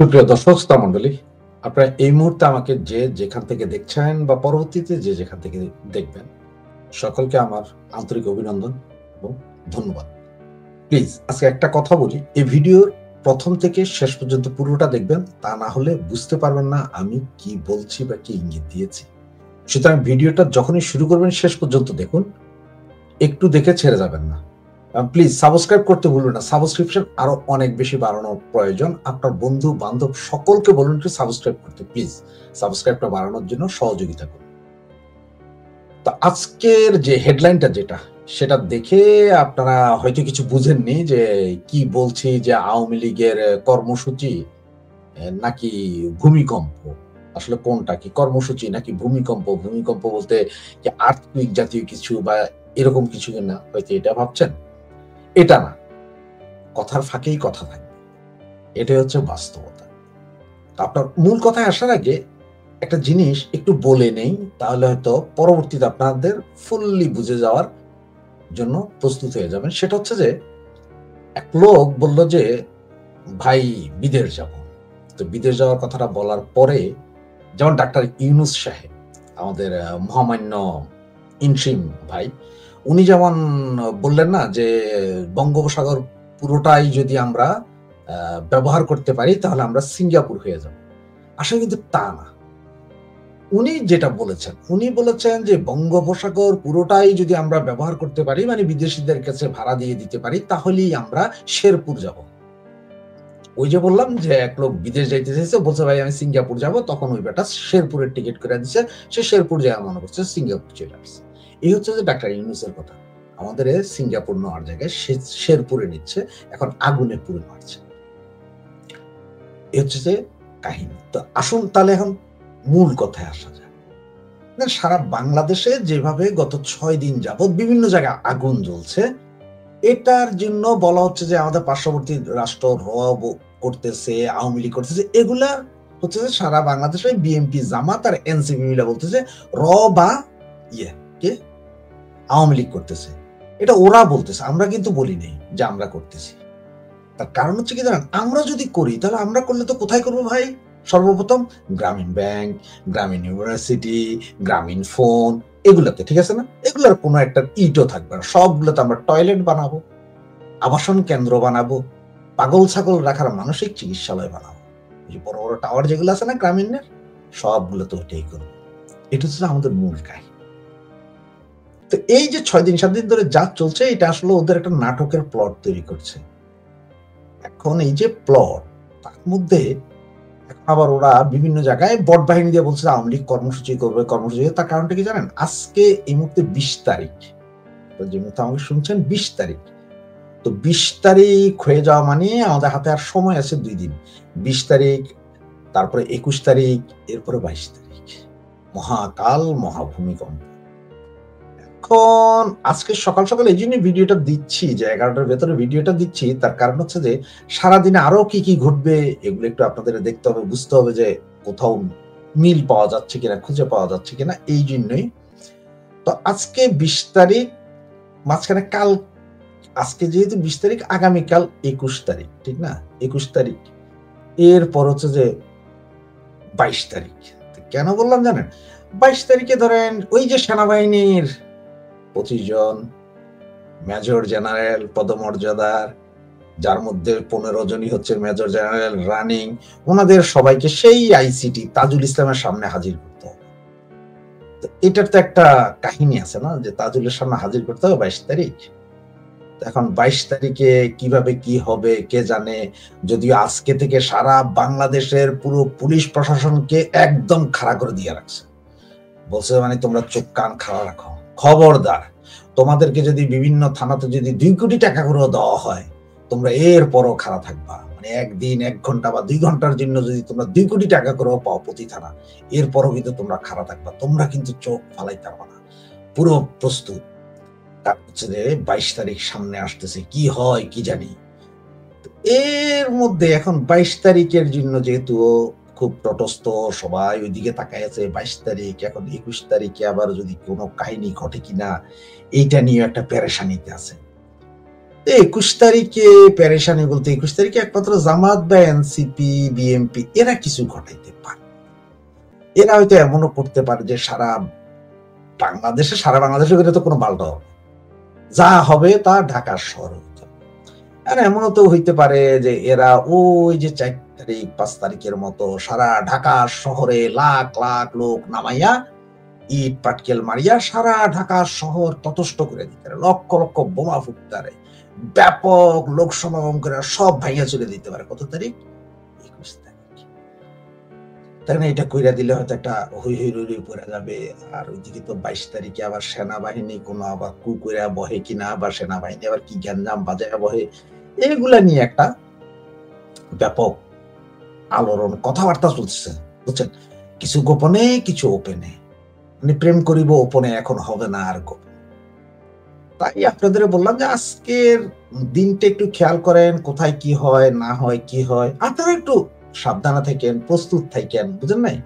সুপ্রিয় দর্শক শ্রোতা মণ্ডলী, আপনারা এই মুহূর্তে আমাকে যে যেখান থেকে দেখছেন বা পরবর্তীতে যে যেখান থেকে দেখবেন, সকলকে আমার আন্তরিক অভিনন্দন এবং ধন্যবাদ। প্লিজ আজকে একটা কথা বলি, এই ভিডিওর প্রথম থেকে শেষ পর্যন্ত পুরোটা দেখবেন, তা না হলে বুঝতে পারবেন না আমি কি বলছি বা কি ইঙ্গিত দিয়েছি। সুতরাং ভিডিওটা যখনই শুরু করবেন শেষ পর্যন্ত দেখুন, একটু দেখে ছেড়ে যাবেন না। প্লিজ সাবস্ক্রাইব করতে ভুলবেন না। সাবস্ক্রিপশন আরো অনেক বেশি বাড়ানোর প্রয়োজন। আপনার বন্ধু বান্ধব সকলকে বলুন একটু সাবস্ক্রাইব করতে, প্লিজ সাবস্ক্রাইবটা বাড়ানোর জন্য সহযোগিতা করুন। তো আজকের যে হেডলাইনটা যেটা, সেটা দেখে আপনারা হয়তো কিছু বুঝেননি যে কি বলছি, যে আওয়ামী লীগের কর্মসূচি নাকি ভূমিকম্প। আসলে কোনটা কি, কর্মসূচি নাকি ভূমিকম্প? ভূমিকম্প বলতে কি আর্থকুইক জাতীয় কিছু বা এরকম কিছু না, হয়তো এটা ভাবছেন। এটা না, কথার ফাঁকেই কথা থাকবে, এটাই হচ্ছে বাস্তবতা। আপনার মূল কথায় আসার আগে একটা জিনিস একটু বলে নেই, তাহলে হয়তো পরবর্তীতে আপনাদের ফুললি বুঝে যাওয়ার জন্য প্রস্তুত হয়ে যাবেন। সেটা হচ্ছে যে এক লোক বলল যে ভাই বিদেশ যাব। তো বিদেশ যাওয়ার কথাটা বলার পরে যেমন ডাক্তার ইউনূস সাহেব, আমাদের মহামান্য ইন্ট্রিম ভাই, উনি যেমন বললেন না যে বঙ্গোপসাগর পুরোটাই যদি আমরা ব্যবহার করতে পারি তাহলে আমরা সিঙ্গাপুর হয়ে যাব। আসলে কিন্তু তা না। উনি যেটা বলেছেন, উনি বলেছেন যে বঙ্গোপসাগর পুরোটাই যদি আমরা ব্যবহার করতে পারি, মানে বিদেশিদের কাছে ভাড়া দিয়ে দিতে পারি, তাহলেই আমরা শেরপুর যাব। ওই যে বললাম যে এক লোক বিদেশ যাইতে চাইছে, বলছে ভাই আমি সিঙ্গাপুর যাব, তখন ওই বেটা শেরপুরের টিকিট করে দিচ্ছে, সে শেরপুর যায় মনে করছে সিঙ্গাপুর চলে আসছে। এই হচ্ছে যে ডাক্তার ইউনূসের কথা, আমাদের সিঙ্গাপুর নেওয়ার জায়গায় শেরপুরে নিচ্ছে, এখন আগুনে পুড়ে মারছে। এই হচ্ছে যে কাহিনী। তো আসুন তাহলে এখন মূল কথায় আসা যায়। সারা বাংলাদেশে যেভাবে গত 6 দিন যাবৎ বিভিন্ন জায়গায় আগুন জ্বলছে, এটার জন্য বলা হচ্ছে যে আমাদের পার্শ্ববর্তী রাষ্ট্র রব করতেছে, আওয়ামী লীগ করতেছে, এগুলা হচ্ছে যে সারা বাংলাদেশে বিএনপি, জামাত আর এনসিপি মিলে বলতেছে র বা কে আওয়ামী লীগ করতেছে। এটা ওরা বলতেছে, আমরা কিন্তু বলি নেই যে আমরা করতেছি। তার কারণ হচ্ছে কি জানেন, আমরা যদি করি তাহলে আমরা করলে তো কোথায় করবো ভাই? সর্বপ্রথম গ্রামীণ ব্যাংক, গ্রামীণ ইউনিভার্সিটি, গ্রামীণ ফোন, এগুলাতে, ঠিক আছে না? এগুলোর কোনো একটা ইটও থাকবে না, সবগুলোতে আমরা টয়লেট বানাবো, আবাসন কেন্দ্র বানাবো, পাগল ছাগল রাখার মানসিক চিকিৎসালয় বানাবো। এই যে বড় বড় টাওয়ার যেগুলো আছে না গ্রামীণের, সবগুলো তো ওটাই করবো। এটা হচ্ছে আমাদের মূল কাহিনী। তো এই যে 6 দিন 7 দিন ধরে যা চলছে, এটা আসলে ওদের একটা নাটকের প্লট তৈরি করছে। এখন এই যে প্লট, তার মধ্যে আবার ওরা বিভিন্ন জায়গায় বট বাহিনী দিয়ে বলছে আওয়ামী লীগ কর্মসূচি করবে, কর্মসূচি। তার কারণটা কি জানেন? আজকে এই মুহূর্তে 20 তারিখ, যে মুহূর্তে আমাকে শুনছেন 20 তারিখ। তো 20 তারিখ হয়ে যাওয়া মানে আমাদের হাতে আর সময় আছে 2 দিন। 20 তারিখ, তারপরে 21 তারিখ, এরপরে 22 তারিখ, মহাকাল মহাভূমিকম্প। এখন আজকে সকাল সকাল এই জন্য ভিডিওটা দিচ্ছি, যে 11টার ভেতরে ভিডিওটা দিচ্ছি, তার কারণ হচ্ছে যে সারাদিনে আরো কি কি ঘটবে এগুলো একটু আপনাদের দেখতে হবে, বুঝতে হবে যে কোথাও মিল পাওয়া যাচ্ছে কিনা, খুঁজে পাওয়া যাচ্ছে কিনা, এই জন্যই। তো আজকে 20 তারিখ, মাঝখানে কাল, আজকে যেহেতু 20 তারিখ, আগামীকাল 21 তারিখ, ঠিক না? 21 তারিখ, এরপর হচ্ছে যে 22 তারিখ। কেন বললাম জানেন? 22 তারিখে ধরেন ওই যে সেনাবাহিনীর 25 জন মেজর জেনারেল পদমর্যাদার, যার মধ্যে 15 জনই হচ্ছে মেজর জেনারেল রানিং, ওনাদের সবাইকে সেই আইসিটি তাজুল ইসলামের সামনে হাজির করতে হবে। তো এটার তো একটা কাহিনী আছে না, যে তাজুলের সামনে হাজির করতে হবে 22 তারিখ। এখন 22 তারিখে কিভাবে কি হবে কে জানে। যদিও আজকে থেকে সারা বাংলাদেশের পুরো পুলিশ প্রশাসনকে একদম খাড়া করে দিয়ে রাখছে, বলছে মানে তোমরা চোখ কান খাড়া রাখো, খবরদার তোমাদেরকে যদি বিভিন্ন থানাতে যদি 2 কোটি টাকা করে দেওয়া হয়, তোমরা এরপরও খাড়া থাকবা। মানে একদিন 1 ঘন্টা বা 2 ঘন্টার জন্য যদি তোমরা 2 কোটি টাকা করেও পাও প্রতি থানা, এরপরও কিন্তু তোমরা খাড়া থাকবা, তোমরা কিন্তু চোখ ফালাইতে পারবা না, পুরো প্রস্তুত। তার হচ্ছে যে 22 তারিখ সামনে আসতেছে, কি হয় কি জানি। এর মধ্যে এখন 22 তারিখের জন্য যেহেতু খুব তটস্থ, সবাই ওইদিকে তাকায় আছে 22 তারিখ, এখন 21 তারিখে আবার যদি কোনো কাহিনী ঘটে কিনা, এইটা নিয়ে একটা পেরেশানিতে আছে। 21 তারিখে পেরেশানি বলতে 21 তারিখে একমাত্র জামাত বা এনসিপি বিএনপি এরা কিছু ঘটাইতে পারে। এরা হয়তো এমনও করতে পারে যে সারা বাংলাদেশে করে তো কোনো পাল্টা হবে, যা হবে তা ঢাকার শহর হইতে হবে। আর এমনও তো হইতে পারে যে এরা ওই যে 4 তারিখ 5 তারিখের মতো সারা ঢাকা শহরে লাখ লাখ লোক নামাইয়া ইট পাটকেল মারিয়া সারা ঢাকা শহর ততষ্ট করে দিতে পারে, লক্ষ লক্ষ বোমা ফুটতে পারে, ব্যাপক লোক সমাগম করে সব ভাইয়া চলে দিতে পারে। কত তারিখ? 21 তারিখ। তাই না? এটা কইরা দিলে হয়তো একটা হই হই রই রই পড়ে যাবে। আর ওইদিকে তো 22 তারিখে আবার সেনাবাহিনী কোনো আবার কু কইরা বহে কিনা, বা সেনাবাহিনী আবার কি গ্যাঞ্জাম বাজায় বহে, এগুলা নিয়ে একটা ব্যাপক আলোড়ন কথাবার্তা চলছে, বুঝছেন? কিছু গোপনে কিছু ওপেনে, মানে প্রেম করিব ওপনে এখন হবে না আর গোপন। তাই আপনাদের বললাম যে আজকের দিনটা একটু খেয়াল করেন, কোথায় কি হয় না হয়, কি হয়। আপনারা একটু সাবধানে থাকেন, প্রস্তুত থাকেন, বুঝেন নাই?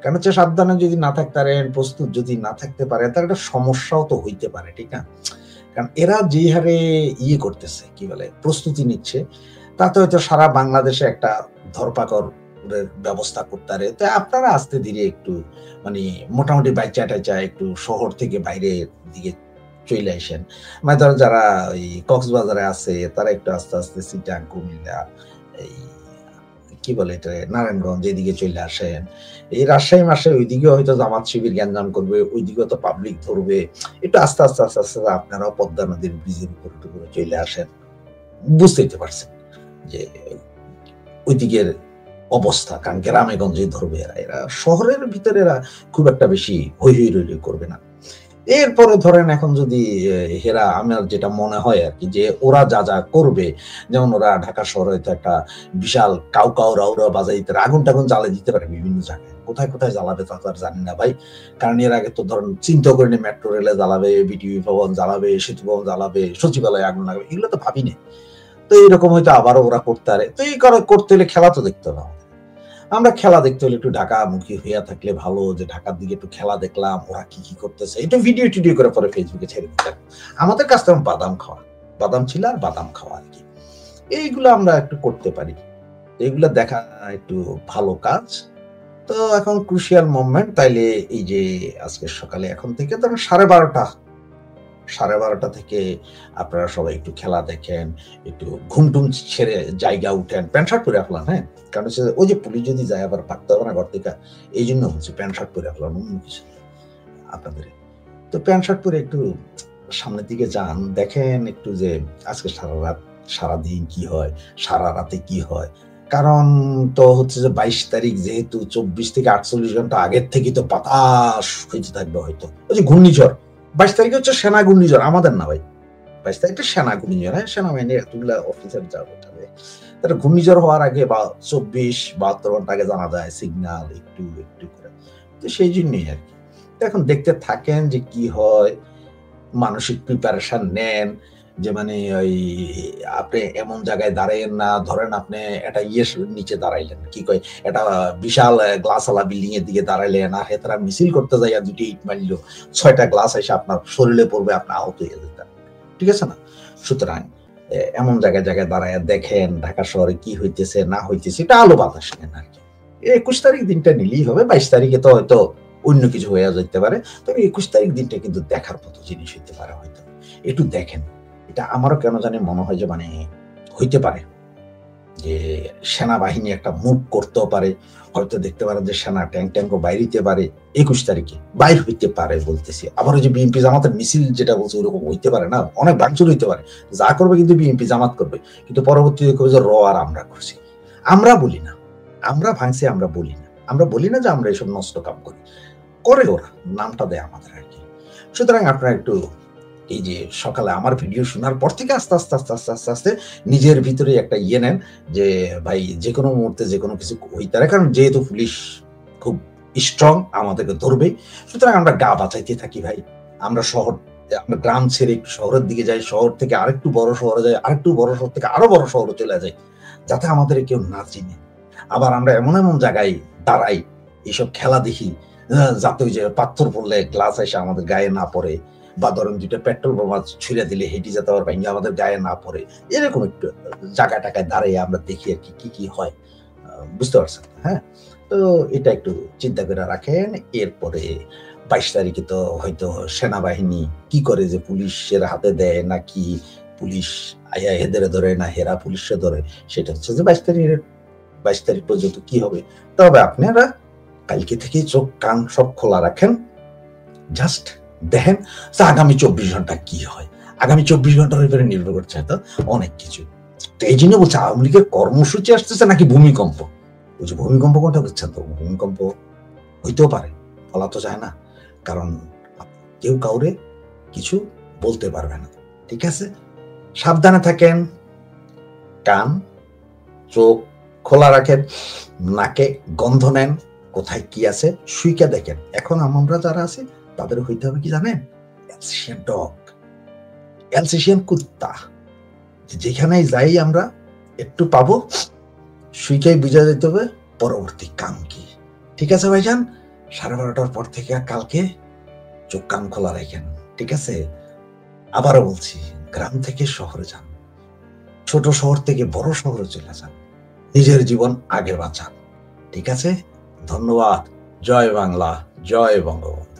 কারণ হচ্ছে সাবধানে যদি না থাকতে পারেন, প্রস্তুত যদি না থাকতে পারে, তার একটা সমস্যাও তো হইতে পারে, ঠিক না? কারণ এরা যে হারে ইয়ে করতেছে, কি বলে, প্রস্তুতি নিচ্ছে, তাতে হয়তো সারা বাংলাদেশে একটা ধরপাকড়ের ব্যবস্থা করতে পারে। তো আপনারা আস্তে ধীরে একটু মানে মোটামুটি বাইচা টাইচা একটু শহর থেকে বাইরের দিকে চলে আসেন। মানে ধরো যারা ওই কক্সবাজারে আছে তারা একটু আস্তে আস্তে চিটাং, কুমিল্লা, এই কি বলে এটা, নারায়ণগঞ্জ এদিকে চলে আসেন। এই রাজশাহী মাসে ওইদিকেও হয়তো জামাত শিবির গ্যাঞ্জাম করবে, ওইদিকেও তো পাবলিক ধরবে। একটু আস্তে আস্তে আস্তে আস্তে আপনারাও পদ্মা নদীর ব্রিজের উপর টুকুরে চলে আসেন। বুঝতেই পারছেন যে ওইদিকের অবস্থা, কারণ গ্রামে গঞ্জে ধরবে এরা, এরা শহরের ভিতরে এরা খুব একটা বেশি হই হই রই রই করবে না। এরপরে ধরেন এখন যদি হেরা, আমার যেটা মনে হয় আর কি, যে ওরা যা যা করবে, যেমন ওরা ঢাকা শহরে তো একটা বিশাল কাউ কাউ রাউরা বাজাইতে আগুন টাগুন জ্বালিয়ে দিতে পারে বিভিন্ন জায়গায়। কোথায় কোথায় জ্বালাবে তা তো আর জানি না ভাই। কারণ এর আগে তো ধরেন চিন্তা করিনি মেট্রো রেলে জ্বালাবে, বিটিভি ভবন জ্বালাবে, সেতু ভবন জ্বালাবে, সচিবালয়ে আগুন লাগাবে, এগুলো তো ভাবিনি। তো এইরকম হয়তো আবারও ওরা করতে পারে। তো এই করতে হলে খেলা তো দেখতে হবে। আমরা খেলা দেখতে হলে একটু ঢাকামুখী হইয়া থাকলে ভালো, যে ঢাকার দিকে একটু খেলা দেখলাম, ওরা কি কি করতেছে, এটা ভিডিও টিডিও করে পরে ফেসবুকে ছেড়ে দিতাম। আমাদের কাছ থেকে বাদাম খাওয়া, বাদাম ছিল আর বাদাম খাওয়া আর কি, এইগুলো আমরা একটু করতে পারি, এইগুলো দেখা একটু ভালো কাজ। তো এখন ক্রুশিয়াল মোমেন্ট, তাইলে এই যে আজকে সকালে এখন থেকে ধরুন 12:30 থেকে আপনারা সবাই একটু খেলা দেখেন, একটু ঘুমটুম ছেড়ে জায়গা উঠেন, প্যান্ট শার্ট পরে ফেলান। হ্যাঁ, কারণ হচ্ছে ওই যে পুলিশ যদি যায় আবার ভাগতে হবে না ঘর থেকে, এই জন্য হচ্ছে প্যান্ট শার্ট পরে ফেলান, অন্য কিছু আপনাদের। তো প্যান্ট শার্ট পরে একটু সামনের দিকে যান, দেখেন একটু যে আজকে সারাদিন কি হয়, সারা রাতে কি হয়। কারণ তো হচ্ছে যে 22 তারিখ যেহেতু 24 থেকে 48 ঘন্টা আগের থেকেই তো বাতাস হইতে থাকবে হয়তো, ওই যে ঘূর্ণিঝড়। 22 তারিখে হচ্ছে সেনা ঘূর্ণিঝড়, আমাদের না ভাই। 22 তারিখটা সেনা ঘূর্ণিঝড়, হ্যাঁ, সেনাবাহিনীর এতগুলা অফিসার যাবে, তাহলে ঘূর্ণিঝড় হওয়ার আগে বা 24-72 ঘন্টা আগে জানা যায় সিগন্যাল একটু একটু করে। তো সেই জন্যই আর কি। এখন দেখতে থাকেন যে কি হয়, মানসিক প্রিপারেশন নেন, যে মানে ওই আপনি এমন জায়গায় দাঁড়ায়েন না, ধরেন আপনি একটা নিচে দাঁড়াইলেন, কি কয়, একটা বিশাল গ্লাসওয়ালা বিল্ডিং এর দিকে দাঁড়াইলেন, আর হেতারা মিছিল করতে যাইয়া 2টি ইট মারলো, 6টা গ্লাস এসে আপনার শরীরে পড়বে, আপনি আহত হয়ে যেতেন, ঠিক আছে না? সুতরাং এমন জায়গায় জায়গায় দাঁড়ায় দেখেন ঢাকা শহরে কি হইতেছে না হইতেছে, এটা আলো বাতাস নেন আর কি। 21 তারিখ দিনটা নিলেই হবে, 22 তারিখে তো হয়তো অন্য কিছু হয়ে যেতে পারে, তবে 21 তারিখ দিনটা কিন্তু দেখার মতো জিনিস হইতে পারে, হয়তো একটু দেখেন। এটা আমারও কেন জানি মনে হয় যে মানে হইতে পারে যে সেনাবাহিনী একটা মুভ করতেও পারে, হয়তো দেখতে পারে যে সেনা ট্যাঙ্কও বাইরে পারে 21 তারিখে, বাইর হইতে পারে বলতেছি। আবার ওই যে বিএনপি জামাতের মিছিল যেটা বলছে ওইরকম হইতে পারে না, অনেক ভাঙচুর হইতে পারে, যা করবে কিন্তু বিএনপি জামাত করবে, কিন্তু পরবর্তীতে করবে যে আর আমরা করছি। আমরা বলি না, আমরা ভাঙছি, আমরা বলি না, আমরা বলি না যে আমরা এসব নষ্ট কাম করি, করে ওরা, নামটা দেয় আমাদের আর কি। সুতরাং আপনারা একটু এই যে সকালে আমার ভিডিও শোনার পর থেকে আস্তে আস্তে আস্তে আস্তে আস্তে আস্তে নিজের ভিতরে একটা ইয়ে নেন যে ভাই যে কোনো মুহূর্তে যে কোনো কিছু হইতে পারে, কারণ যেহেতু পুলিশ খুব স্ট্রং, আমাদেরকে ধরবে। সুতরাং আমরা গা বাঁচাইতে থাকি ভাই, আমরা আমরা গ্রাম ছেড়ে একটু শহরের দিকে যাই, শহর থেকে আরেকটু বড় শহরে যাই, আরেকটু বড় শহর থেকে আরো বড় শহরে চলে যাই, যাতে আমাদের কেউ না চিনে। আবার আমরা এমন এমন জায়গায় দাঁড়াই, এইসব খেলা দেখি, যাতে ওই যে পাথর পড়লে গ্লাস এসে আমাদের গায়ে না পড়ে, বা ধরেন 2টা পেট্রোল বোমা ছুঁড়ে দিলে হেঁটে যাতে আবার ভাঙে আমাদের গায়ে না পড়ে, এরকম একটু জায়গায় টাকায় দাঁড়িয়ে আমরা দেখি আর কি কি হয়। বুঝতে পারছেন? হ্যাঁ, তো এটা একটু চিন্তা করে রাখেন। এরপরে 22 তারিখে তো হয়তো সেনাবাহিনী কি করে, যে পুলিশের হাতে দেয় নাকি পুলিশ আইয়া এদের ধরে, না হেরা পুলিশে ধরে, সেটা হচ্ছে যে 22 তারিখ পর্যন্ত কি হবে। তবে আপনারা কালকে থেকে চোখ কান সব খোলা রাখেন, জাস্ট দেখেন যে আগামী 24 ঘন্টা কি হয়। আগামী 24 ঘন্টার উপরে নির্ভর করছে হয়তো অনেক কিছু। তো এই জন্য বলছে আওয়ামী লীগের কর্মসূচি আসতেছে নাকি ভূমিকম্প। ওই যে ভূমিকম্প কোনটা বুঝছেন তো, ভূমিকম্প হইতেও পারে, বলা তো যায় না, কারণ কেউ কাউরে কিছু বলতে পারবে না। ঠিক আছে, সাবধানে থাকেন, কান চোখ খোলা রাখেন, নাকে গন্ধ নেন, কোথায় কি আছে সুইকা দেখেন। এখন আমরা যারা আছি তাদের হইতে হবে কি জানেন, অ্যালসেশিয়ান ডগ, অ্যালসেশিয়ান কুত্তা। যেখানেই যাই আমরা একটু পাবো, সুইকাই বুঝা যেতে হবে পরবর্তী কাম কি। ঠিক আছে ভাইজান, 12:30টার পর থেকে কালকে চোখ কান খোলা রাখেন। ঠিক আছে, আবারও বলছি, গ্রাম থেকে শহরে যান, ছোট শহর থেকে বড় শহরে চলে যান, নিজের জীবন আগে বাঁচান। ঠিক আছে, ধন্যবাদ। জয় বাংলা, জয় বঙ্গবন্ধু।